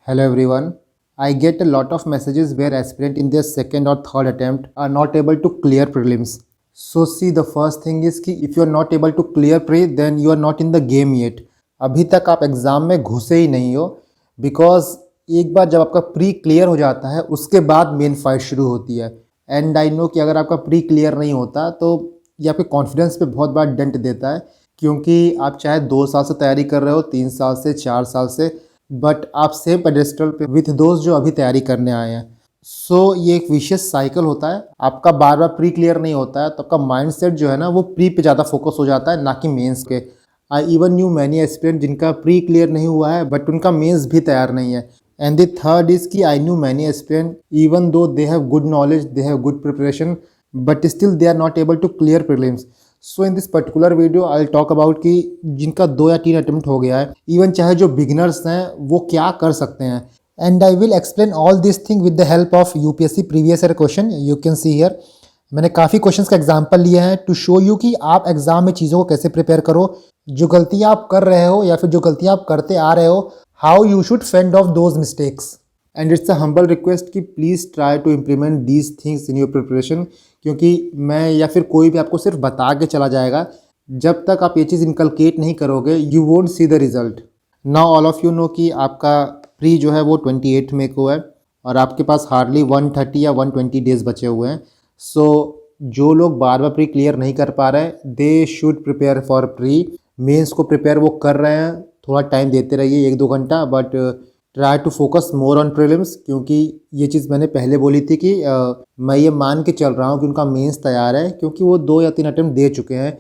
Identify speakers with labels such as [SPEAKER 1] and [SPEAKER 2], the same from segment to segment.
[SPEAKER 1] Hello everyone. I get a lot of messages where aspirants in their second or third attempt are not able to clear prelims. So see, the first thing is कि if you are not able to clear pre, then you are not in the game yet. अभी तक आप exam में घुसे ही नहीं हो, because एक बार जब आपका प्री क्लियर हो जाता है उसके बाद मेन फाइट शुरू होती है. एंड आई नो कि अगर आपका प्री क्लियर नहीं होता तो ये आपके कॉन्फिडेंस पे बहुत बड़ा डेंट देता है, क्योंकि आप चाहे 2 साल से तैयारी कर रहे हो, 3 साल से, 4 साल से, बट आप सेम पेडेस्टल पे विथ दोस्त जो अभी तैयारी करने आए हैं. सो ये एक विशियस साइकिल होता है. आपका बार बार प्री क्लियर नहीं होता है तो आपका माइंडसेट जो है ना वो प्री पे ज़्यादा फोकस हो जाता है, ना कि मेंस के. I even new many aspirant जिनका प्री क्लियर नहीं हुआ है बट उनका मेंस भी तैयार नहीं है. एंड द थर्ड इज कि I knew many aspirant even though they have good knowledge, they have good preparation, but still they are not able to clear prelims. So in this particular video I talk about कि जिनका 2 या 3 attempt हो गया है, even चाहे जो beginners हैं, वो क्या कर सकते हैं. And I will explain all this thing with the help of UPSC previous year question. You can see here मैंने काफ़ी क्वेश्चंस का एग्जांपल लिए हैं टू शो यू कि आप एग्जाम में चीज़ों को कैसे प्रिपेयर करो. जो गलतियाँ आप कर रहे हो या फिर जो गलतियाँ आप करते आ रहे हो, how you should fend off those mistakes. And it's a humble request कि please try to implement these things in your preparation, क्योंकि मैं या फिर कोई भी आपको सिर्फ बता के चला जाएगा. जब तक आप ये चीज़ इनकलकेट नहीं करोगे, you won't see the result. Now all of you know कि आपका प्री जो है वो 28 मई को है और आपके पास हार्डली 130 या 120 डेज बचे हुए हैं. सो जो लोग बार बार प्री क्लियर नहीं कर पा रहे हैं, they should prepare for pre. Mains को प्रिपेयर वो कर रहे हैं, थोड़ा टाइम देते रहिए 1-2 घंटा, but try to focus more on prelims. क्योंकि ये चीज़ मैंने पहले बोली थी कि मैं ये मान के चल रहा हूँ कि उनका मेंस तैयार है, क्योंकि वो 2 या 3 अटेम्प्ट दे चुके हैं.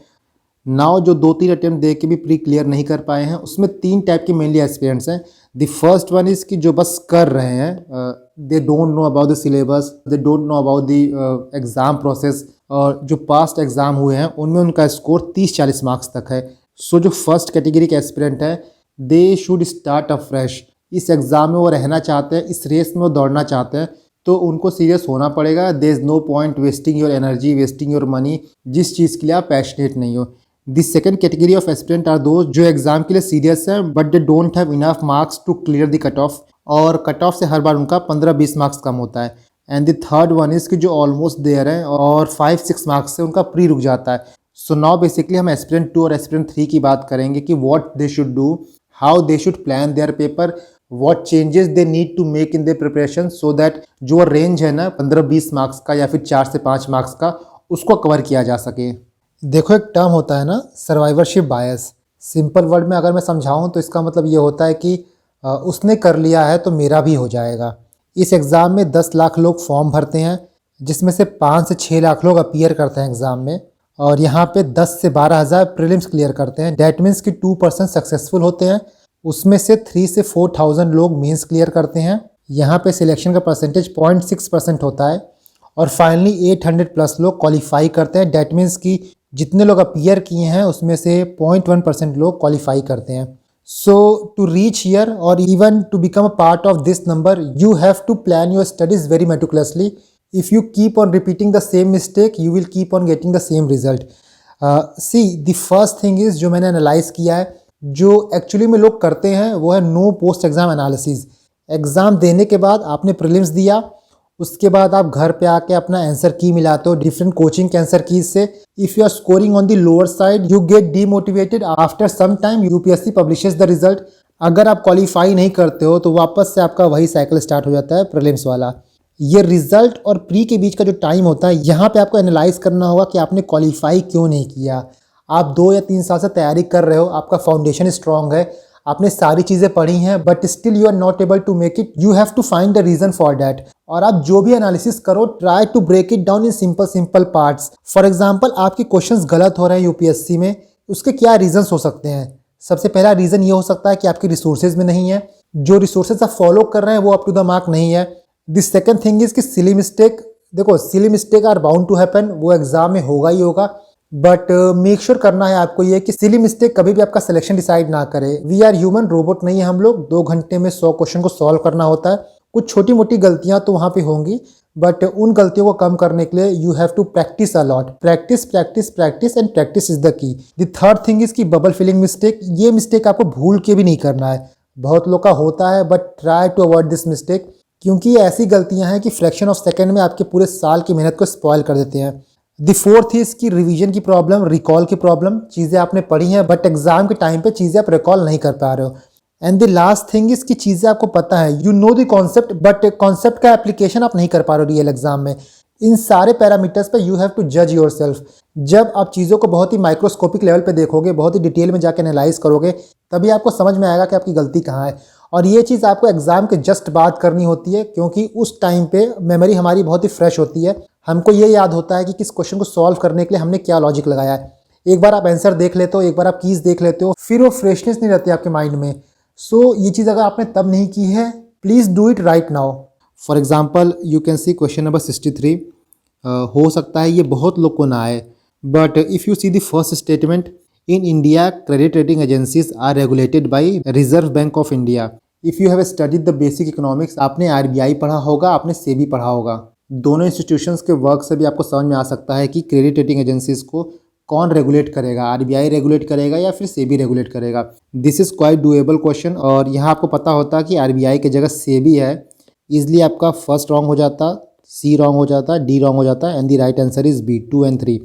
[SPEAKER 1] नाउ जो 2-3 अटेम्प्ट दे के भी प्री क्लियर नहीं कर पाए हैं, उसमें 3 टाइप के मेनली एस्पिरेंट्स हैं. द फर्स्ट वन इज़ कि जो बस कर रहे हैं, they don't know about the syllabus, they don't know about the exam process, और जो पास्ट एग्ज़ाम हुए हैं उनमें उनका स्कोर 30-40 मार्क्स तक है. सो जो फर्स्ट कैटेगरी के एस्पिरेंट है, they should start a fresh. इस एग्ज़ाम में वो रहना चाहते हैं, इस रेस में वो दौड़ना चाहते हैं, तो उनको सीरियस होना पड़ेगा. There is no point wasting your energy, wasting your money, जिस चीज़ के लिए आप पैशनेट नहीं हो. The second category of aspirant are those जो एग्जाम के लिए सीरियस है but they don't have enough marks to clear the cut off, और कट ऑफ से हर बार उनका 15-20 मार्क्स कम होता है. And the third one is कि जो ऑलमोस्ट देयर है और 5-6 मार्क्स से उनका प्री रुक जाता है. सो नाउ बेसिकली हम एस्पिरेंट 2 और एस्पिरेंट 3 की बात करेंगे कि what they should do, how they should plan their paper, what changes they need to make in their preparation, so that जो रेंज है ना 15-20 मार्क्स का या फिर 4 से 5 मार्क्स का, उसको कवर किया जा सके. देखो, एक टर्म होता है ना, सर्वाइवरशिप बायस. सिंपल वर्ड में अगर मैं समझाऊं तो इसका मतलब ये होता है कि उसने कर लिया है तो मेरा भी हो जाएगा. इस एग्ज़ाम में 10 लाख लोग फॉर्म भरते हैं, जिसमें से 5 से 6 लाख लोग अपीयर करते हैं एग्ज़ाम में, और यहाँ पे 10 से 12 हज़ार प्रीलिम्स क्लियर करते हैं. डैट मीन्स कि 2% सक्सेसफुल होते हैं. उसमें से 3 से 4,000 लोग मेंस क्लियर करते हैं. यहाँ पे सिलेक्शन का परसेंटेज 0.6% होता है. और फाइनली 800 प्लस लोग क्वालिफाई करते हैं. डैट मीन्स कि जितने लोग अपीयर किए हैं उसमें से 0.1% लोग क्वालिफाई करते हैं. सो टू रीच हियर और even to become a part of this number, you have to plan your studies very meticulously. If you keep on repeating the same mistake, you will keep on getting the same result. See, the first thing is जो मैंने analyse किया है, जो actually में लोग करते हैं वो है no post exam analysis. Exam देने के बाद आपने प्रीलिम्स दिया, उसके बाद आप घर पे आके अपना आंसर की मिलाते हो डिफरेंट कोचिंग के आंसर कीज से. If you are scoring on the lower side, you get demotivated. After some time UPSC publishes the result. अगर आप क्वालिफाई नहीं करते हो तो वापस से आपका वही साइकिल स्टार्ट हो जाता है, प्रीलिम्स वाला. ये रिजल्ट और प्री के बीच का जो टाइम होता है, यहाँ पे आपको एनालाइज करना होगा कि आपने क्वालिफाई क्यों नहीं किया. आप 2 या 3 साल से तैयारी कर रहे हो, आपका फाउंडेशन स्ट्रांग है, आपने सारी चीज़ें पढ़ी हैं, but still you are not able to make it. You have to find the reason for that. और आप जो भी एनालिसिस करो, try to break it down in simple parts. For example, आपके क्वेश्चंस गलत हो रहे हैं यूपीएससी में, उसके क्या रीजंस हो सकते हैं. सबसे पहला रीज़न ये हो सकता है कि आपके रिसोर्सेज में नहीं है, जो रिसोर्सेज आप फॉलो कर रहे हैं वो अप टू द मार्क नहीं है. द सेकेंड थिंग इज़ कि सिली मिस्टेक. देखो, silly mistake are bound to happen, वो एग्जाम में होगा ही होगा, बट मेक श्योर करना है आपको ये कि सिली मिस्टेक कभी भी आपका सिलेक्शन डिसाइड ना करे. वी आर ह्यूमन, रोबोट नहीं है हम लोग. 2 घंटे में 100 क्वेश्चन को सॉल्व करना होता है. कुछ छोटी मोटी गलतियां तो वहाँ पे होंगी, बट उन गलतियों को कम करने के लिए you have to practice a lot. Practice practice practice and practice is the key. The third thing is key bubble filling mistake. ये मिस्टेक आपको भूल के भी नहीं करना है. बहुत लोग का होता है, but try to avoid this mistake, क्योंकि ये ऐसी गलतियां हैं कि फ्रैक्शन ऑफ सेकंड में आपके पूरे साल की मेहनत को स्पॉइल कर देते हैं। द फोर्थ इज की रिवीजन की प्रॉब्लम, रिकॉल की प्रॉब्लम। चीज़ें आपने पढ़ी हैं बट एग्जाम के टाइम पे चीज़ें आप रिकॉल नहीं कर पा रहे हो। And the last thing is की चीज़ें आपको पता है, you know the concept, but concept का एप्लीकेशन आप नहीं कर पा रहे हो रियल एग्जाम में। इन सारे पैरामीटर्स पे यू हैव टू जज योर सेल्फ। जब आप चीज़ों को बहुत ही माइक्रोस्कोपिक लेवल पे देखोगे, बहुत ही डिटेल में जाके एनालाइज करोगे, तभी आपको समझ में आएगा कि आपकी गलती कहाँ है। और ये चीज़ आपको एग्जाम के जस्ट बाद करनी होती है, क्योंकि उस टाइम पे मेमोरी हमारी बहुत ही फ्रेश होती है। हमको ये याद होता है कि किस क्वेश्चन को सॉल्व करने के लिए हमने क्या लॉजिक लगाया है। एक बार आप आंसर देख लेते हो, एक बार आप कीज देख लेते हो, फिर वो फ्रेशनेस नहीं रहती आपके माइंड में। सो ये चीज़ अगर आपने तब नहीं की है, please do it right now. For example you can C question number 63। हो सकता है ये बहुत लोग को ना आए, but if you see the first statement, in India credit rating agencies are regulated by Reserve Bank of India. If you have studied the basic economics, आपने आरबीआई पढ़ा होगा, आपने सेबी पढ़ा होगा। दोनों इंस्टीट्यूशंस के वर्क से भी आपको समझ में आ सकता है कि क्रेडिट रेटिंग एजेंसीज को कौन रेगुलेट करेगा, आरबीआई रेगुलेट करेगा या फिर सेबी रेगुलेट करेगा। This is quite doable question, और यहाँ आपको पता होता कि आरबीआई की जगह सेबी है, इसलिए आपका फर्स्ट रॉन्ग हो जाता, सी रॉन्ग हो जाता, डी रॉन्ग हो जाता, and the right answer is B 2 और 3।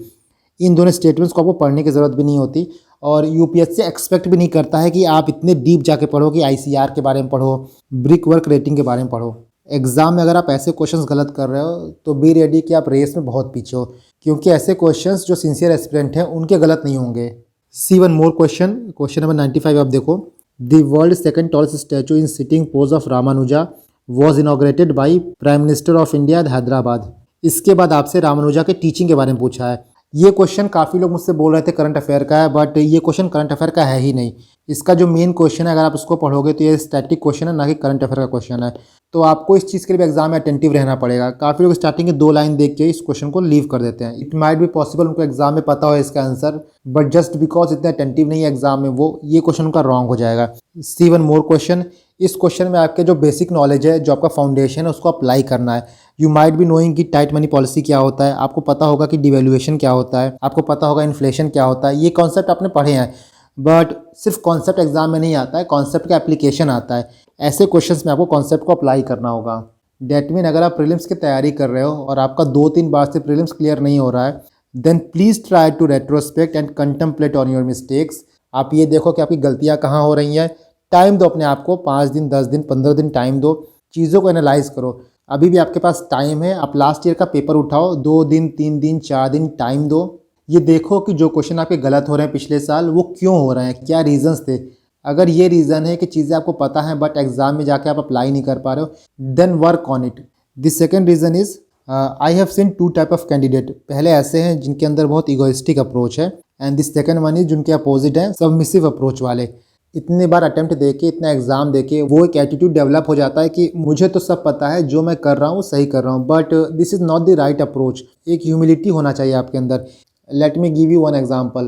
[SPEAKER 1] इन दोनों स्टेटमेंट्स को आपको पढ़ने की ज़रूरत भी नहीं होती, और यूपीएससी एक्सपेक्ट भी नहीं करता है कि आप इतने डीप जाके पढ़ो, कि आईसीआर के बारे में पढ़ो, ब्रिक वर्क रेटिंग के बारे में पढ़ो। एग्जाम में अगर आप ऐसे क्वेश्चंस गलत कर रहे हो तो बी रेडी कि आप रेस में बहुत पीछे हो, क्योंकि ऐसे क्वेश्चंस जो सिंसियर एस्पिरेंट हैं उनके गलत नहीं होंगे। See one more question, question number 95 आप देखो। The world second tallest statue in sitting pose of Ramanuja was inaugurated by prime minister of India Hyderabad. इसके बाद आपसे रामानुजा के टीचिंग के बारे में पूछा है। ये क्वेश्चन काफ़ी लोग मुझसे बोल रहे थे करंट अफेयर का है, बट ये क्वेश्चन करंट अफेयर का है ही नहीं। इसका जो मेन क्वेश्चन है, अगर आप इसको पढ़ोगे तो ये स्टैटिक क्वेश्चन है, ना कि करंट अफेयर का क्वेश्चन है। तो आपको इस चीज़ के लिए एग्जाम में अटेंटिव रहना पड़ेगा। काफ़ी लोग स्टार्टिंग के 2 लाइन देख के इस क्वेश्चन को लीव कर देते हैं। इट माइट बी पॉसिबल उनको एग्जाम में पता हो इसका आंसर, बट जस्ट बिकॉज इतने अटेंटिव नहीं है एग्जाम में वो, ये क्वेश्चन उनका रॉन्ग हो जाएगा। सी वन मोर क्वेश्चन, इस क्वेश्चन में आपके जो बेसिक नॉलेज है, जो आपका फाउंडेशन है, उसको अप्लाई करना है। यू माइट बी नोइंग कि टाइट मनी पॉलिसी क्या होता है, आपको पता होगा कि डिवेल्युएशन क्या होता है, आपको पता होगा इन्फ्लेशन क्या होता है। ये कॉन्सेप्ट आपने पढ़े हैं, बट सिर्फ कॉन्सेप्ट एग्जाम में नहीं आता है, कॉन्सेप्ट का एप्लीकेशन आता है। ऐसे क्वेश्चंस में आपको कॉन्सेप्ट को अप्लाई करना होगा। डेट मीन अगर आप प्रीलिम्स की तैयारी कर रहे हो और आपका 2-3 बार से प्रीलिम्स क्लियर नहीं हो रहा है, then please try to retrospect and contemplate on your mistakes. आप ये देखो कि आपकी गलतियाँ कहाँ हो रही हैं। टाइम दो अपने आप को, 5 दिन, 10 दिन, 15 दिन टाइम दो, चीज़ों को एनालाइज करो। अभी भी आपके पास टाइम है। आप लास्ट ईयर का पेपर उठाओ, 2 दिन, 3 दिन, 4 दिन टाइम दो। ये देखो कि जो क्वेश्चन आपके गलत हो रहे हैं पिछले साल, वो क्यों हो रहे हैं, क्या रीजंस थे। अगर ये रीज़न है कि चीज़ें आपको पता है बट एग्जाम में जाके आप अप्लाई नहीं कर पा रहे हो, then work on it. The second reason is I have seen 2 type of candidate. पहले ऐसे हैं जिनके अंदर बहुत इगोइस्टिक अप्रोच है, and the second one is जिनके अपोजिट है, सबमिसिव अप्रोच वाले। इतने बार अटेम्प्ट देके, इतना एग्जाम देके वो एक एटीट्यूड डेवलप हो जाता है कि मुझे तो सब पता है, जो मैं कर रहा हूँ सही कर रहा हूँ, but this is not the right approach. एक ह्यूमिलिटी होना चाहिए आपके अंदर। Late me give you one example.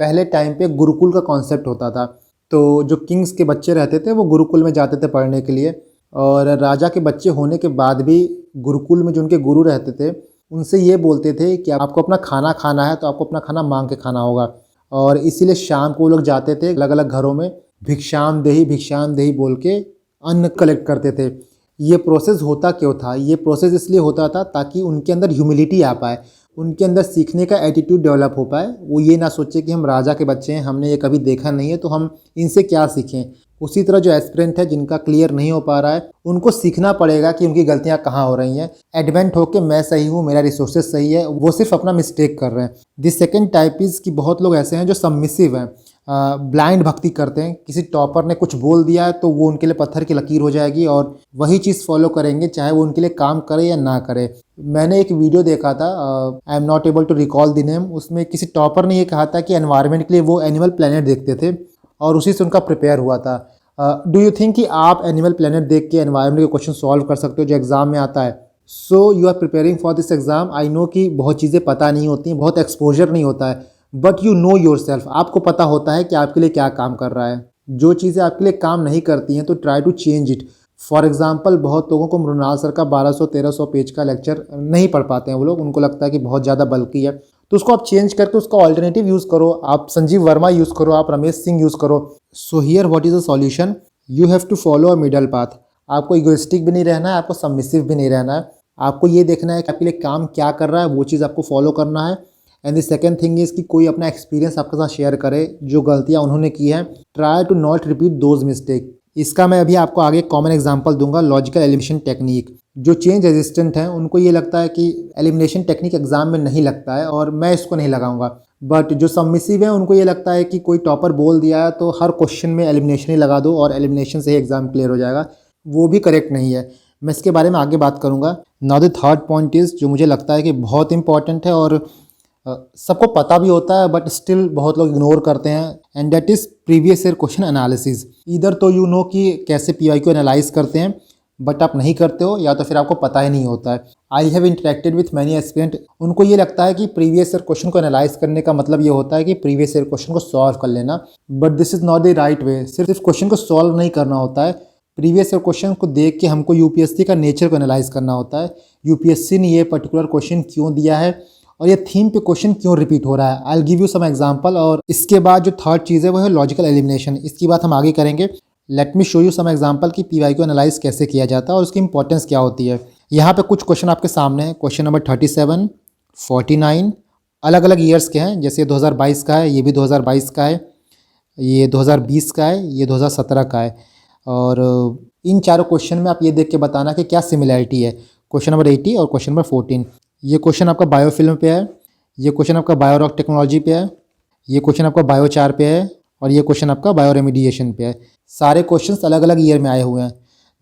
[SPEAKER 1] पहले टाइम पे गुरुकुल का कॉन्सेप्ट होता था, तो जो किंग्स के बच्चे रहते थे वो गुरुकुल में जाते थे पढ़ने के लिए, और राजा के बच्चे होने के बाद भी गुरुकुल में जो उनके गुरु रहते थे उनसे ये बोलते थे कि आपको अपना खाना खाना है तो आपको अपना खाना मांग के खाना होगा। और इसीलिए शाम को वो लोग जाते थे अलग अलग घरों में, भिक्षाम देही बोल के अन्न कलेक्ट करते थे। ये प्रोसेस होता क्यों था? ये प्रोसेस इसलिए होता था ताकि उनके अंदर ह्यूमिलिटी आ पाए, उनके अंदर सीखने का एटीट्यूड डेवलप हो पाए। वो ये ना सोचे कि हम राजा के बच्चे हैं, हमने ये कभी देखा नहीं है तो हम इनसे क्या सीखें। उसी तरह जो एस्पिरेंट है जिनका क्लियर नहीं हो पा रहा है, उनको सीखना पड़ेगा कि उनकी गलतियां कहाँ हो रही हैं। एडवेंट होकर मैं सही हूँ, मेरा रिसोर्सेज सही है, वो सिर्फ अपना मिस्टेक कर रहे हैं। दिस सेकेंड टाइप इज़ कि बहुत लोग ऐसे हैं जो सबमिसिव हैं, ब्लाइंड भक्ति करते हैं। किसी टॉपर ने कुछ बोल दिया है तो वो उनके लिए पत्थर की लकीर हो जाएगी और वही चीज़ फॉलो करेंगे चाहे वो उनके लिए काम करे या ना करे। मैंने एक वीडियो देखा था, I am not able to recall the name, उसमें किसी टॉपर ने ये कहा था कि एनवायरनमेंट के लिए वो एनिमल प्लेनेट देखते थे और उसी से उनका प्रिपेयर हुआ था। डू यू थिंक कि आप एनिमल प्लेनेट देख के एनवायरनमेंट के क्वेश्चन सॉल्व कर सकते हो जो एग्जाम में आता है? So you are preparing for this exam. I know कि बहुत चीज़ें पता नहीं होती हैं, बहुत एक्सपोजर नहीं होता है, but you know your self. आपको पता होता है कि आपके लिए क्या काम कर रहा है। जो चीज़ें आपके लिए काम नहीं करती हैं तो try to change it. For example, बहुत लोगों को मृणाल सर का 1200-1300 पेज का लेक्चर नहीं पढ़ पाते हैं वो लोग, उनको लगता है कि बहुत ज़्यादा बल्कि है, तो उसको आप चेंज करके उसका ऑल्टरनेटिव यूज़ करो। आप संजीव वर्मा यूज़ करो, आप रमेश सिंह यूज़ करो। So here what is the solution? You have to follow a middle path. आपको इगोइस्टिक भी नहीं रहना है, आपको सबमिसिव भी नहीं रहना है। आपको ये देखना है कि आपके लिए काम क्या कर रहा है, वो चीज़ आपको फॉलो करना है। And the second thing is कि कोई अपना एक्सपीरियंस आपके साथ शेयर करे, जो गलतियाँ उन्होंने की हैं, try to not repeat those mistake. इसका मैं अभी आपको आगे कॉमन एग्जांपल दूंगा, लॉजिकल एलिमिनेशन टेक्निक। जो चेंज रेजिस्टेंट हैं उनको ये लगता है कि एलिमिनेशन टेक्निक एग्जाम में नहीं लगता है और मैं इसको नहीं लगाऊंगा। बट जो सबमिसिव है उनको ये लगता है कि कोई टॉपर बोल दिया है तो हर क्वेश्चन में एलिमिनेशन ही लगा दो और एलिमिनेशन से ही एग्जाम क्लियर हो जाएगा। वो भी करेक्ट नहीं है, मैं इसके बारे में आगे बात करूंगा। Now the third point is, जो मुझे लगता है कि बहुत इंपॉर्टेंट है और सबको पता भी होता है बट स्टिल बहुत लोग इग्नोर करते हैं, and that is previous year question analysis. इधर तो यू नो कि कैसे PYQ एनालाइज करते हैं, बट आप नहीं करते हो, या तो फिर आपको पता ही नहीं होता है। I have interacted with many aspirant, उनको ये लगता है कि प्रीवियस ईयर क्वेश्चन को एनालाइज करने का मतलब ये होता है कि प्रीवियस ईयर क्वेश्चन को सॉल्व कर लेना, but this is not the right way. सिर्फ क्वेश्चन को सॉल्व नहीं करना होता है, प्रीवियस ईयर क्वेश्चन को देख के हमको यूपीएससी का नेचर को एनालाइज करना होता है। यूपीएससी ने ये पर्टिकुलर क्वेश्चन क्यों दिया है और ये थीम पे क्वेश्चन क्यों रिपीट हो रहा है। I will give you some example. और इसके बाद जो थर्ड चीज़ है वो है लॉजिकल एलिमिनेशन, इसकी बात हम आगे करेंगे। Let me show you some example कि PYQ एनालाइज कैसे किया जाता है और उसकी इंपॉर्टेंस क्या होती है। यहाँ पे कुछ क्वेश्चन आपके सामने हैं। क्वेश्चन नंबर 37, 49 अलग अलग ईयर्स के हैं, जैसे 2022 का है, ये भी 2022 का है, ये 2020 का है, ये 2017 का है। और इन चारों क्वेश्चन में आप ये देख के बताना कि क्या सिमिलैरिटी है। क्वेश्चन नंबर 80 और क्वेश्चन नंबर 14। ये क्वेश्चन आपका बायोफिल्म पे है, ये क्वेश्चन आपका बायोरॉक टेक्नोलॉजी पे है, ये क्वेश्चन आपका बायोचार पे है और ये क्वेश्चन आपका बायो रेमिडिएशन पे है। सारे क्वेश्चंस अलग अलग ईयर में आए हुए हैं।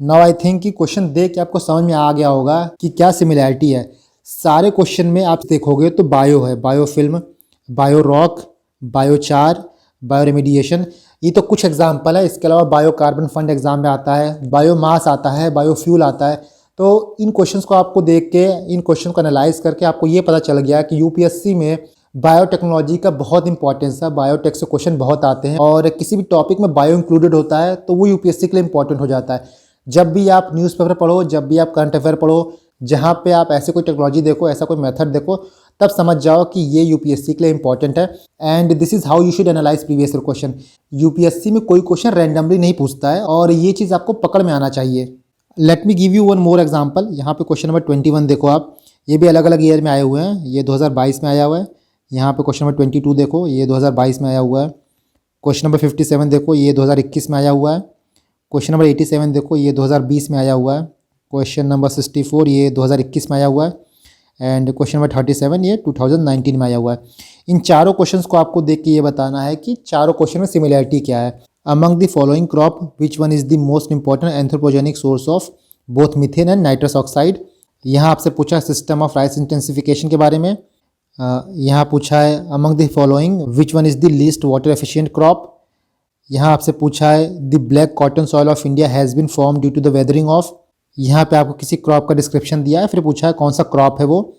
[SPEAKER 1] नाउ आई थिंक कि क्वेश्चन देख के आपको समझ में आ गया होगा कि क्या सिमिलैरिटी है। सारे क्वेश्चन में आप देखोगे तो बायो है, biofilm, Biorock, biochar, bio remediation, ये तो कुछ एग्जाम्पल है। इसके अलावा बायो कार्बन फंड एग्जाम में आता है, बायोमास आता है, बायोफ्यूल आता है। तो इन क्वेश्चंस को आपको देख के, इन क्वेश्चन को एनालाइज करके आपको ये पता चल गया कि यूपीएससी में बायोटेक्नोलॉजी का बहुत इंपॉर्टेंस है। बायोटेक से क्वेश्चन बहुत आते हैं और किसी भी टॉपिक में बायो इंक्लूडेड होता है तो वो यूपीएससी के लिए इंपॉर्टेंट हो जाता है। जब भी आप न्यूज़पेपर पढ़ो, जब भी आप करंट अफेयर पढ़ो, जहाँ पे आप ऐसे कोई टेक्नोलॉजी देखो, ऐसा कोई मेथड देखो, तब समझ जाओ कि ये यूपीएससी के लिए इंपॉर्टेंट है। And this is how you should analyse previous year question. UPSC में कोई क्वेश्चन रैंडमली नहीं पूछता है और ये चीज़ आपको पकड़ में आना चाहिए। Late me give you one more example. यहाँ पे क्वेश्चन नंबर 21 देखो आप, ये भी अलग अलग ईयर में आए हुए हैं। ये 2022 में आया हुआ है। यहाँ पे क्वेश्चन नंबर 22 देखो, ये 2022 में आया हुआ है। क्वेश्चन नंबर 57 देखो, ये 2021 में आया हुआ है। क्वेश्चन नंबर 87 देखो, ये 2020 में आया हुआ है। क्वेश्चन नंबर 64 ये 2021 में आया हुआ है। एंड क्वेश्चन नंबर 37 ये 2019 में आया हुआ है। इन चारों क्वेश्चंस को आपको देख के ये बताना है कि चारों क्वेश्चन में सिमिलैरिटी क्या है। Among the following crop which one is the most important anthropogenic source of both methane and nitrous oxide. यहाँ आपसे पूछा सिस्टम ऑफ राइस इंटेंसिफिकेशन के बारे में। यहाँ पूछा है among the following which one is the least water efficient crop. यहाँ आपसे पूछा है the black cotton soil of India has been form due to the weathering of. यहाँ पे आपको किसी क्रॉप का डिस्क्रिप्शन दिया है, फिर पूछा है कौन सा क्रॉप है वो।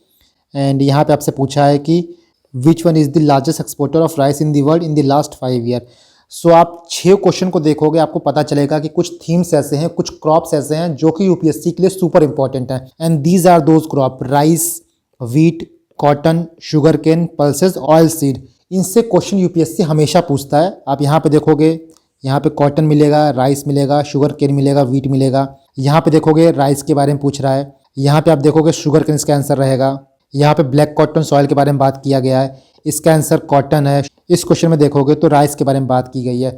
[SPEAKER 1] एंड यहाँ पे आपसे पूछा है कि which one is the largest exporter of rice in the world in the last 5 year. So आप 6 क्वेश्चन को देखोगे, आपको पता चलेगा कि कुछ थीम्स ऐसे हैं, कुछ क्रॉप्स ऐसे हैं जो कि यूपीएससी के लिए सुपर इंपॉर्टेंट हैं। And these are those crop, rice, wheat, cotton, sugar cane, pulses, oil seed. इनसे क्वेश्चन यूपीएससी हमेशा पूछता है। आप यहाँ पे देखोगे, यहाँ पे कॉटन मिलेगा, राइस मिलेगा, शुगर केन मिलेगा, व्हीट मिलेगा। यहाँ पे देखोगे राइस के बारे में पूछ रहा है। यहाँ पे आप देखोगे शुगर केन इसका आंसर रहेगा। यहाँ पे ब्लैक कॉटन सॉइल के बारे में बात किया गया है, इसका आंसर कॉटन है। इस क्वेश्चन में देखोगे तो राइस के बारे में बात की गई है।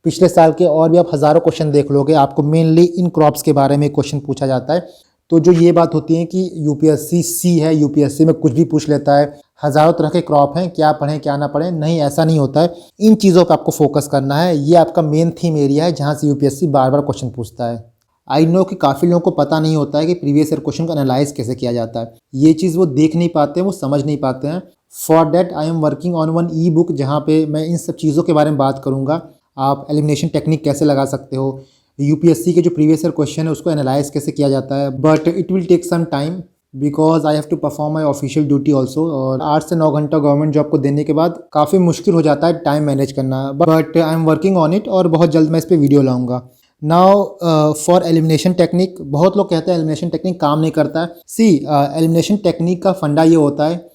[SPEAKER 1] पिछले साल के और भी आप हज़ारों क्वेश्चन देख लोगे, आपको मेनली इन क्रॉप्स के बारे में क्वेश्चन पूछा जाता है। तो जो ये बात होती है कि यूपीएससी सी है, यूपीएससी में कुछ भी पूछ लेता है, हज़ारों तरह के क्रॉप हैं, क्या पढ़ें क्या ना पढ़ें, नहीं ऐसा नहीं होता है। इन चीज़ों पर आपको फोकस करना है। ये आपका मेन थीम एरिया है जहाँ से यूपीएससी बार बार क्वेश्चन पूछता है। आई नो कि काफ़ी लोगों को पता नहीं होता है कि प्रीवियस ईयर क्वेश्चन को एनालाइज कैसे किया जाता है। ये चीज़ वो देख नहीं पाते हैं, वो समझ नहीं पाते हैं। For that I am working on one E book जहाँ पे मैं इन सब चीज़ों के बारे में बात करूँगा। आप एलिमिनेशन टेक्निक कैसे लगा सकते हो, यूपीएससी के जो प्रीवियस ईयर क्वेश्चन है उसको एनालाइज कैसे किया जाता है। But it will take some time because I have to perform my official duty also. और 8 से 9 घंटा गवर्नमेंट जॉब को देने के बाद काफ़ी मुश्किल हो जाता है टाइम मैनेज करना। But I am working on it और बहुत जल्द मैं इस पर वीडियो लाऊंगा। नाउ फॉर एलिमिनेशन टेक्निक, बहुत लोग कहते हैं एलिमिनेशन टेक्निक काम नहीं करता है। सी एलिमिनेशन टेक्निक का फंडा ये होता है,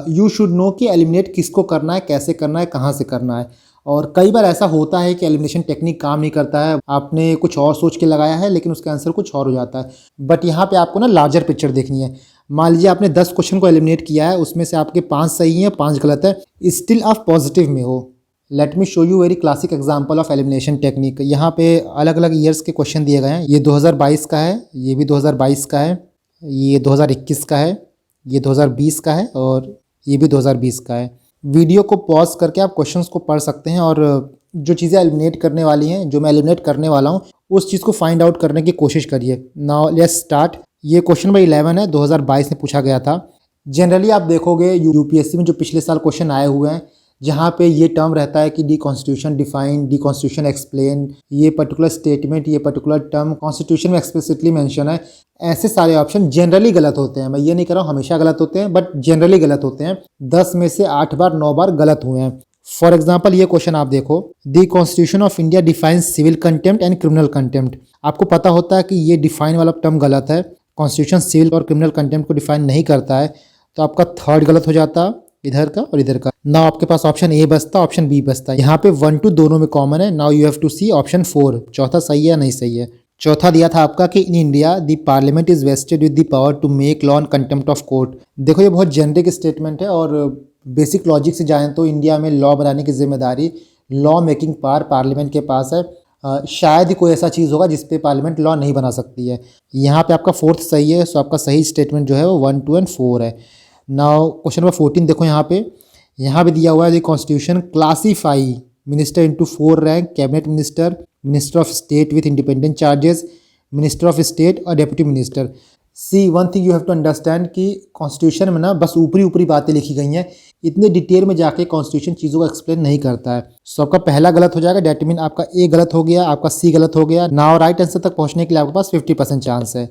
[SPEAKER 1] यू शुड नो कि एलिमिनेट किसको करना है, कैसे करना है, कहाँ से करना है। और कई बार ऐसा होता है कि एलिमिनेशन टेक्निक काम नहीं करता है, आपने कुछ और सोच के लगाया है लेकिन उसका आंसर कुछ और हो जाता है। बट यहाँ पे आपको ना लार्जर पिक्चर देखनी है। मान लीजिए आपने 10 क्वेश्चन को एलिमिनेट किया है, उसमें से आपके 5 सही हैं, 5 गलत है, स्टिल आप पॉजिटिव में हो। Late me show you very classic example of elimination technique. यहाँ पे अलग अलग ईयर्स के क्वेश्चन दिए गए हैं। ये 2022 का है, ये भी 2022 का है, ये 2021 का है, ये 2020 का है और ये भी 2020 का है। वीडियो को पॉज करके आप क्वेश्चंस को पढ़ सकते हैं और जो चीज़ें एलिमिनेट करने वाली हैं, जो मैं एलिमिनेट करने वाला हूँ, उस चीज़ को फाइंड आउट करने की कोशिश करिए। Now let's start. ये क्वेश्चन नंबर 11 है, 2022 में पूछा गया था। जनरली आप देखोगे यूपीएससी में जो पिछले साल क्वेश्चन आए हुए हैं, जहाँ पे ये टर्म रहता है कि D constitution define, D constitution explain, ये पर्टिकुलर स्टेटमेंट, ये पर्टिकुलर टर्म कॉन्स्टिट्यूशन में एक्सप्लिसिटली मेंशन है, ऐसे सारे ऑप्शन जनरली गलत होते हैं। मैं ये नहीं कह रहा हूँ हमेशा गलत होते हैं, बट जनरली गलत होते हैं। 10 में से 8 बार 9 बार गलत हुए हैं। फॉर एग्जाम्पल ये क्वेश्चन आप देखो, the constitution of India defines civil contempt and criminal contempt. आपको पता होता है कि ये डिफाइन वाला टर्म गलत है, कॉन्स्टिट्यूशन सिविल और क्रिमिनल कंटेम्प्ट को डिफाइन नहीं करता है, तो आपका थर्ड गलत हो जाता, इधर का और इधर का। नाउ आपके पास ऑप्शन ए बचता, ऑप्शन बी बचता। यहाँ पे 1 2 दोनों में कॉमन है। Now you have to see option 4, चौथा सही है या नहीं सही है। चौथा दिया था आपका कि in India the parliament is vested with the power to make law on contempt of court. देखो ये बहुत जेनरिक स्टेटमेंट है और बेसिक लॉजिक से जाएं तो इंडिया में लॉ बनाने की जिम्मेदारी, लॉ मेकिंग पावर पार्लियामेंट के पास है। शायद ही कोई ऐसा चीज़ होगा जिस पे पार्लियामेंट लॉ नहीं बना सकती है। यहाँ पे आपका 4th सही है, सो आपका सही स्टेटमेंट जो है वो 1 2 एंड 4 है। नाउ क्वेश्चन नंबर 14 देखो, यहाँ पे दिया हुआ है the constitution classify minister into 4 rank, cabinet minister, minister of state with independent charges, minister of state और deputy minister. See one thing you have to understand कि कॉन्स्टिट्यूशन में ना बस ऊपरी ऊपरी बातें लिखी गई हैं, इतने डिटेल में जाके कॉन्स्टिट्यूशन चीज़ों को एक्सप्लेन नहीं करता है। सो आपका पहला गलत हो जाएगा, डेट मीन आपका ए गलत हो गया, आपका सी गलत हो गया। नाउ राइट आंसर तक पहुंचने के लिए आपके पास 50% चांस है।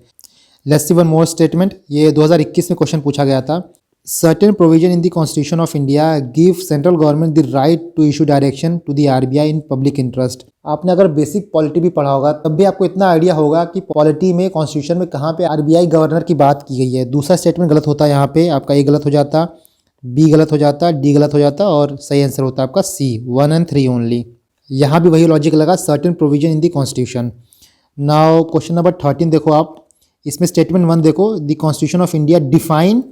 [SPEAKER 1] Let's see one more statement. ये 2021 में क्वेश्चन पूछा गया था। Certain provision in the Constitution of India give central government the right to issue direction to the RBI in public interest। आपने अगर बेसिक पॉलिटी भी पढ़ा होगा तब भी आपको इतना आइडिया होगा कि पॉलिटी में, कॉन्स्टिट्यूशन में कहाँ पे आरबीआई गवर्नर की बात की गई है। दूसरा स्टेटमेंट गलत होता है, यहाँ पे आपका ए गलत हो जाता, बी गलत हो जाता, डी गलत हो जाता और सही आंसर होता है आपका सी 1 and 3 ओनली। यहाँ भी वही लॉजिक लगा, certain provision in the constitution. Now question number 13 देखो आप, इसमें स्टेटमेंट 1 देखो, the constitution of India define,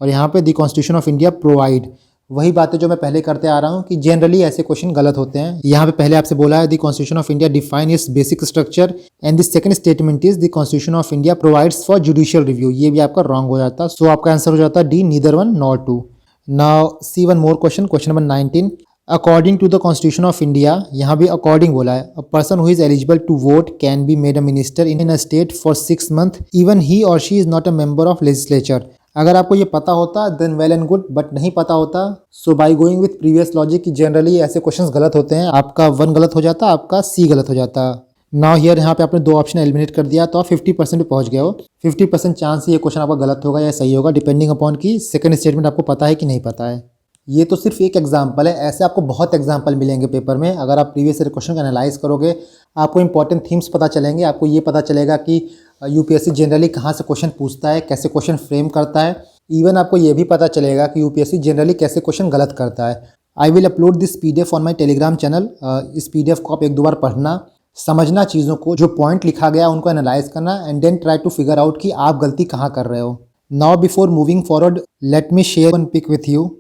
[SPEAKER 1] और यहाँ पे the constitution of India provide. वही बातें जो मैं पहले करते आ रहा हूँ कि जनरली ऐसे क्वेश्चन गलत होते हैं। यहाँ पे पहले आपसे बोला है the constitution of India define it's basic structure and the second statement is the constitution of India provides for judicial review. ये भी आपका रॉन्ग हो जाता, सो आपका आंसर हो जाता D neither 1 nor 2। Now see one more question, question number 19। According to the constitution of India, यहाँ भी अकॉर्डिंग बोला है, a person who is eligible to vote can be made a minister in a state for 6 months even he और she is not a member of legislature. अगर आपको ये पता होता then well and good, but नहीं पता होता, सो by going with previous logic कि जनरली ऐसे क्वेश्चंस गलत होते हैं, आपका 1 गलत हो जाता, आपका सी गलत हो जाता। नाउ हियर यहाँ पे आपने 2 ऑप्शन एलिमिनेट कर दिया तो आप 50% पे पहुंच गए हो। 50% चांस ये क्वेश्चन आपका गलत होगा या सही होगा, डिपेंडिंग अपॉन कि सेकंड स्टेटमेंट आपको पता है कि नहीं पता है। ये तो सिर्फ एक एग्जाम्पल है, ऐसे आपको बहुत एग्जाम्पल मिलेंगे पेपर में। अगर आप प्रीवियस ईयर क्वेश्चन का एनालाइज करोगे, आपको इंपॉर्टेंट थीम्स पता चलेंगे, आपको ये पता चलेगा कि यूपीएससी जनरली कहाँ से क्वेश्चन पूछता है, कैसे क्वेश्चन फ्रेम करता है। इवन आपको ये भी पता चलेगा कि यूपीएससी जनरली कैसे क्वेश्चन गलत करता है। I will upload this PDF on my Telegram channel. इस पीडीएफ को आप 1-2 बार पढ़ना, समझना चीज़ों को, जो पॉइंट लिखा गया उनको एनालाइज करना and then try to figure out कि आप गलती कहाँ कर रहे हो। Now before moving forward, let me share one pic with you.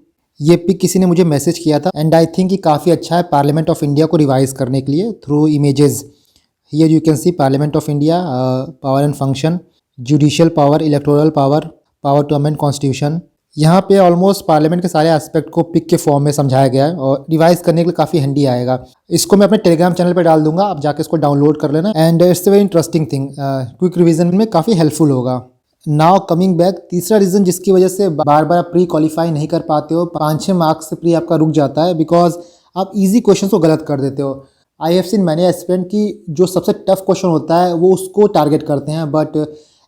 [SPEAKER 1] ये पिक किसी ने मुझे मैसेज किया था एंड आई थिंक कि काफ़ी अच्छा है पार्लियामेंट ऑफ इंडिया को रिवाइज करने के लिए through images. Here you can see parliament of India, power and function, judicial power, electoral power, power to amend constitution. यहाँ पे ऑलमोस्ट पार्लियामेंट के सारे एस्पेक्ट को पिक के फॉर्म में समझाया गया है और रिवाइज करने के लिए काफ़ी हैंडी आएगा। इसको मैं अपने टेलीग्राम चैनल पे डाल दूंगा, आप जाके इसको डाउनलोड कर लेना and it's a very interesting thing, quick revision में काफ़ी हेल्पफुल होगा। नाउ कमिंग बैक, तीसरा रीज़न जिसकी वजह से बार बार आप प्री क्वालिफाई नहीं कर पाते हो, 5-6 मार्क्स से प्री आपका रुक जाता है, बिकॉज आप ईजी क्वेश्चन को गलत कर देते हो। आई हैव सीन मैनी एस्पिरेंट की जो सबसे टफ क्वेश्चन होता है वो उसको टारगेट करते हैं, बट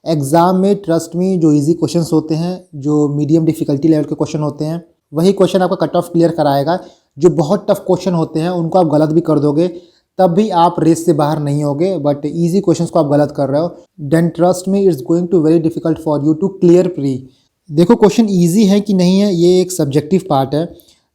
[SPEAKER 1] एग्ज़ाम में ट्रस्ट में जो इजी क्वेश्चंस होते हैं, जो मीडियम डिफ़िकल्टी लेवल के क्वेश्चन होते हैं, वही क्वेश्चन आपका कट ऑफ क्लियर कराएगा। जो बहुत टफ क्वेश्चन होते हैं उनको आप गलत भी कर दोगे तब भी आप रेस से बाहर नहीं होगे, बट इजी क्वेश्चंस को आप गलत कर रहे हो, then trust me it's going to very difficult for you to clear pre. देखो क्वेश्चन ईजी है कि नहीं है ये एक सब्जेक्टिव पार्ट है,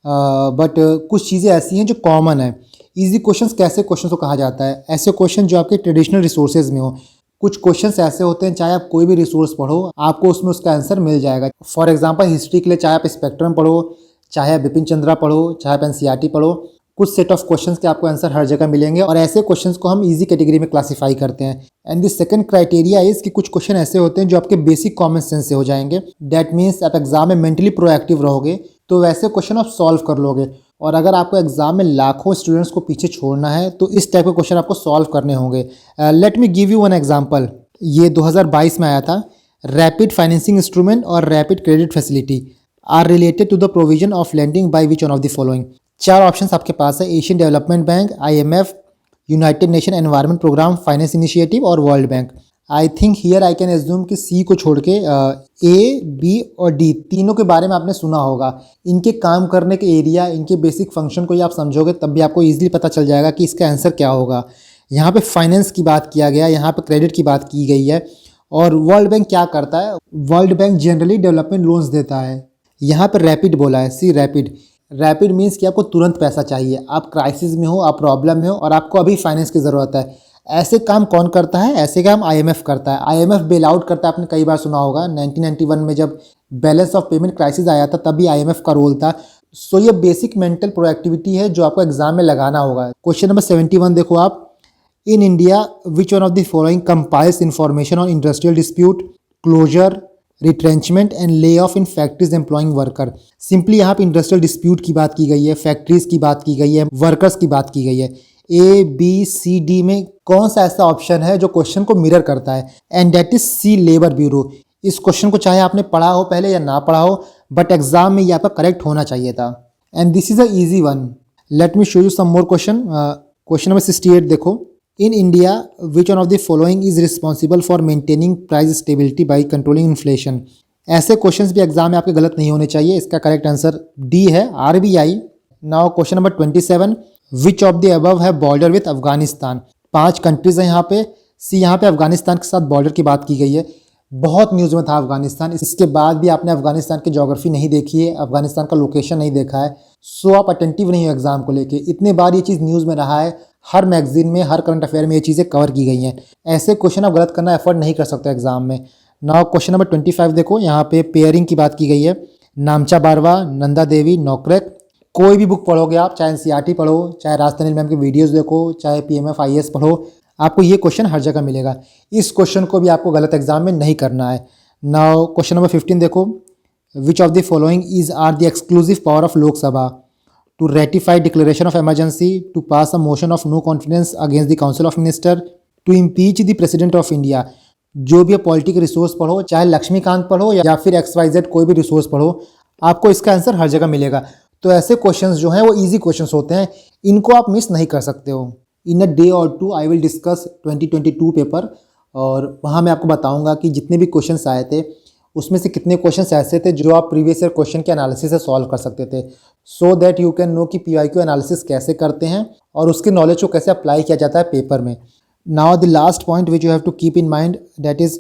[SPEAKER 1] बट कुछ चीज़ें ऐसी हैं जो कॉमन है। इजी क्वेश्चंस कैसे क्वेश्चंस को कहा जाता है? ऐसे क्वेश्चन जो आपके ट्रेडिशनल रिसोर्सेज में हो। कुछ क्वेश्चंस ऐसे होते हैं, चाहे आप कोई भी रिसोर्स पढ़ो आपको उसमें उसका आंसर मिल जाएगा। फॉर एग्जांपल हिस्ट्री के लिए चाहे आप स्पेक्ट्रम पढ़ो, चाहे आप बिपिन चंद्रा पढ़ो, चाहे आप एनसीईआरटी पढ़ो, कुछ सेट ऑफ क्वेश्चंस के आपको आंसर हर जगह मिलेंगे और ऐसे क्वेश्चंस को हम इजी कैटेगरी में क्लासीफाई करते हैं। And the second criteria is कि कुछ क्वेश्चन ऐसे होते हैं जो आपके बेसिक कॉमन सेंस से हो जाएंगे। दैट मीन्स आप एग्जाम में मेंटली प्रोएक्टिव रहोगे तो वैसे क्वेश्चन आप सॉल्व कर लोगे। और अगर आपको एग्जाम में लाखों स्टूडेंट्स को पीछे छोड़ना है तो इस टाइप के क्वेश्चन आपको सॉल्व करने होंगे। Let me give you one example. ये 2022 में आया था। रैपिड फाइनेंसिंग इंस्ट्रूमेंट और rapid credit facility are related to the provision of lending by which one of the following. 4 options आपके पास है, Asian development bank, IMF, united nation environment programme finance initiative और world bank. I think here I can assume कि C को छोड़ के ए, B और D तीनों के बारे में आपने सुना होगा। इनके काम करने के एरिया, इनके बेसिक फंक्शन को ही आप समझोगे तब भी आपको ईजिली पता चल जाएगा कि इसका आंसर क्या होगा। यहाँ पे फाइनेंस की बात किया गया, यहाँ पे क्रेडिट की बात की गई है। और वर्ल्ड बैंक क्या करता है? World bank generally development loans देता है। यहाँ पे रैपिड बोला है, सी रैपिड। रैपिड मीन्स कि आपको तुरंत पैसा चाहिए, आप क्राइसिस में हो, आप प्रॉब्लम में हो और आपको अभी फाइनेंस की ज़रूरत है। ऐसे काम कौन करता है? ऐसे काम आईएमएफ करता है। आईएमएफ बेल आउट करता है, आपने कई बार सुना होगा। 1991 में जब बैलेंस ऑफ पेमेंट क्राइसिस आया था तब भी आईएमएफ का रोल था। सो ये बेसिक मेंटल प्रोएक्टिविटी है जो आपको एग्जाम में लगाना होगा। क्वेश्चन नंबर 71 देखो आप। In India which one of the following compiles information on industrial dispute, closure, retrenchment and lay off in factories employing worker. Simply यहाँ पे इंडस्ट्रियल डिस्प्यूट की बात की गई है, फैक्ट्रीज की बात की गई है, वर्कर्स की बात की गई है। ए, बी, सी, डी में कौन सा ऐसा ऑप्शन है जो क्वेश्चन को मिरर करता है? And that is C, labour bureau. इस क्वेश्चन को चाहे आपने पढ़ा हो पहले या ना पढ़ा हो, बट एग्जाम में ये आपका करेक्ट होना चाहिए था। And this is a easy one. Let me show you some more question. Question number 68 देखो। In India which one of the following is responsible for maintaining price stability by controlling inflation. ऐसे questions भी exam में आपके गलत नहीं होने चाहिए। इसका करेक्ट आंसर डी है, RBI. Now question number 27। Which of the above है बॉर्डर विथ अफगानिस्तान। 5 कंट्रीज हैं यहाँ पे। सी, यहाँ पे अफगानिस्तान के साथ बॉर्डर की बात की गई है। बहुत न्यूज़ में था अफगानिस्तान, इसके बाद भी आपने अफगानिस्तान की ज्योग्राफी नहीं देखी है, अफगानिस्तान का लोकेशन नहीं देखा है। सो आप अटेंटिव नहीं हो एग्जाम को लेके। इतने बार ये चीज़ न्यूज़ में रहा है, हर मैगजीन में, हर करंट अफेयर में ये चीज़ें कवर की गई हैं। ऐसे क्वेश्चन आप गलत करना एफर्ट नहीं कर सकते एग्जाम में। नाउ क्वेश्चन नंबर 25 देखो। यहाँ पे पेयरिंग की बात की गई है। नामचा बारवा, नंदा देवी, नौकरेक। कोई भी बुक पढ़ोगे आप, चाहे एनसीईआरटी पढ़ो, चाहे राजस्थानी मैम की वीडियोस देखो, चाहे पीएमएफ आईएएस पढ़ो, आपको ये क्वेश्चन हर जगह मिलेगा। इस क्वेश्चन को भी आपको गलत एग्जाम में नहीं करना है। नाउ क्वेश्चन नंबर 15 देखो। Which of the following is are the exclusive power of Lok Sabha to ratify declaration of emergency, to pass a motion of no confidence against the council of minister, to impeach the president of India. जो भी political resource पढ़ो, चाहे लक्ष्मीकांत पढ़ो या फिर XYZ कोई भी resource पढ़ो, आपको इसका आंसर हर जगह मिलेगा। तो ऐसे क्वेश्चंस जो हैं वो इजी क्वेश्चंस होते हैं, इनको आप मिस नहीं कर सकते हो। In a day or two I will discuss 2022 paper और वहाँ मैं आपको बताऊंगा कि जितने भी क्वेश्चंस आए थे उसमें से कितने क्वेश्चंस ऐसे थे जो आप प्रीवियस ईयर क्वेश्चन के एनालिसिस से सॉल्व कर सकते थे। So that you can know कि PYQ एनालिसिस कैसे करते हैं और उसके नॉलेज को कैसे अप्लाई किया जाता है पेपर में। Now the last point which you have to keep in mind, that is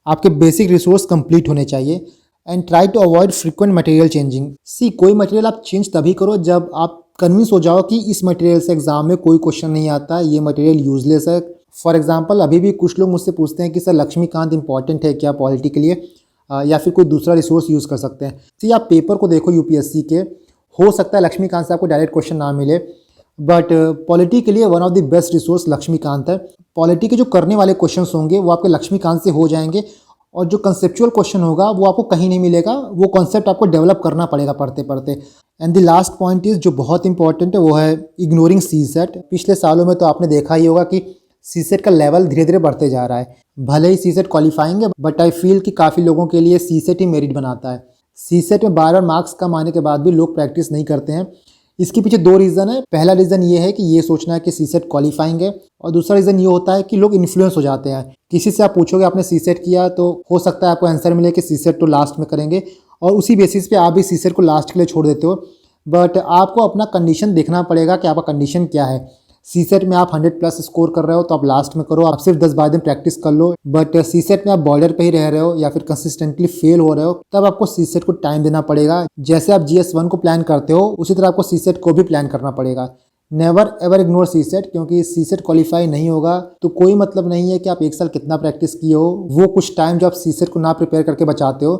[SPEAKER 1] आपके बेसिक रिसोर्स कंप्लीट होने चाहिए। And try to avoid frequent material changing. See, कोई मटेरियल आप चेंज तभी करो जब आप कन्विंस हो जाओ कि इस मटेरियल से एग्जाम में कोई क्वेश्चन नहीं आता, ये मटेरियल यूजलेस है। फॉर एग्जांपल अभी भी कुछ लोग मुझसे पूछते हैं कि सर लक्ष्मीकांत इंपॉर्टेंट है क्या पॉलिटी के लिए, या फिर कोई दूसरा रिसोर्स यूज़ कर सकते हैं। सी, आप पेपर को देखो UPSC के, हो सकता है लक्ष्मीकांत से आपको डायरेक्ट क्वेश्चन ना मिले, बट पॉलिटी के लिए one of the best resource Laxmikanth है। पॉलिटी के जो करने वाले क्वेश्चन होंगे वो आपके लक्ष्मीकांत से हो जाएंगे और जो कंसेप्चुअल क्वेश्चन होगा वो आपको कहीं नहीं मिलेगा, वो कॉन्सेप्ट आपको डेवलप करना पड़ेगा पढ़ते पढ़ते। And the last point is जो बहुत इंपॉर्टेंट है वो है इग्नोरिंग CSET। पिछले सालों में तो आपने देखा ही होगा कि CSET का लेवल धीरे धीरे बढ़ते जा रहा है। भले ही CSET क्वालिफाइंग है, बट आई फील कि काफ़ी लोगों के लिए CSET ही मेरिट बनाता है। CSET में बार बार मार्क्स कम आने के बाद भी लोग प्रैक्टिस नहीं करते हैं। इसके पीछे 2 रीज़न है। पहला रीज़न ये है कि ये सोचना है कि CSET क्वालिफाइंग है, और दूसरा रीज़न ये होता है कि लोग इन्फ्लुएंस हो जाते हैं। किसी से आप पूछोगे आपने CSET किया तो हो सकता है आपको आंसर मिले कि CSET तो लास्ट में करेंगे, और उसी बेसिस पे आप भी CSET को लास्ट के लिए छोड़ देते हो। बट आपको अपना कंडीशन देखना पड़ेगा कि आपका कंडीशन क्या है। सीसेट में आप 100 प्लस स्कोर कर रहे हो तो आप लास्ट में करो, आप सिर्फ 10-12 दिन प्रैक्टिस कर लो। बट सीसेट में आप बॉर्डर पे ही रह रहे हो या फिर कंसिस्टेंटली फेल हो रहे हो, तब आपको सीसेट को टाइम देना पड़ेगा। जैसे आप GS1 को प्लान करते हो उसी तरह आपको सीसेट को भी प्लान करना पड़ेगा। नेवर एवर इग्नोर सीसेट, क्योंकि सीसेट क्वालिफाई नहीं होगा तो कोई मतलब नहीं है कि आप 1 साल कितना प्रैक्टिस किए हो, वो कुछ टाइम जो आप सीसेट को ना प्रिपेयर करके बचाते हो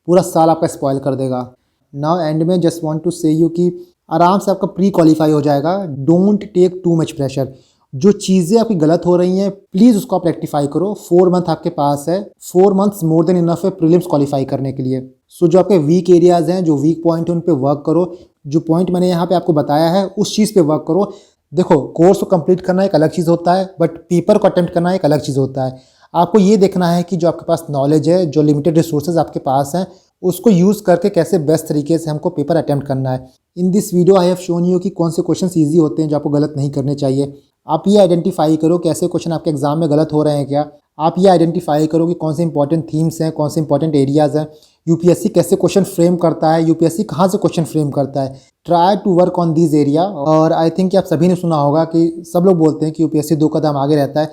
[SPEAKER 1] पूरा साल आपका स्पॉइल कर देगा। नाउ एंड में just want to say you कि आराम से आपका प्री क्वालिफाई हो जाएगा। Don't take too much pressure. जो चीज़ें आपकी गलत हो रही हैं प्लीज़ उसको आप रेक्टिफाई करो। 4 मंथ आपके पास है, 4 मंथ्स मोर देन इनफ है प्रीलिम्स क्वालिफाई करने के लिए। सो जो आपके वीक एरियाज़ हैं, जो वीक पॉइंट है, उन पे वर्क करो। जो पॉइंट मैंने यहाँ पे आपको बताया है उस चीज़ पे वर्क करो। देखो, कोर्स को कंप्लीट करना एक अलग चीज़ होता है, बट पेपर को अटेम्प्ट करना एक अलग चीज़ होता है। आपको ये देखना है कि जो आपके पास नॉलेज है, जो लिमिटेड रिसोर्सेज आपके पास हैं, उसको यूज़ करके कैसे बेस्ट तरीके से हमको पेपर अटेम्प्ट करना है। In this video I have shown you कि कौन से क्वेश्चंस ईजी होते हैं जो आपको गलत नहीं करने चाहिए। आप ये आइडेंटिफाई करो कि ऐसे क्वेश्चन आपके एग्जाम में गलत हो रहे हैं क्या। आप ये आइडेंटिफाई करो कि कौन से इंपॉर्टेंट थीम्स हैं, कौन से इंपॉर्टेंट एरियाज़ हैं, यूपीएससी कैसे क्वेश्चन फ्रेम करता है, यूपीएससी कहाँ से क्वेश्चन फ्रेम करता है। Try to work on this area. और आई थिंक कि आप सभी ने सुना होगा कि सब लोग बोलते हैं कि यूपीएससी 2 कदम आगे रहता है।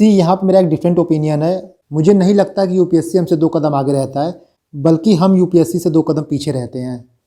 [SPEAKER 1] यहाँ पर मेरा एक डिफरेंट ओपिनियन है। मुझे नहीं लगता कि यूपीएससी हमसे 2 कदम आगे रहता है, बल्कि हम यूपीएससी से 2 कदम पीछे रहते हैं।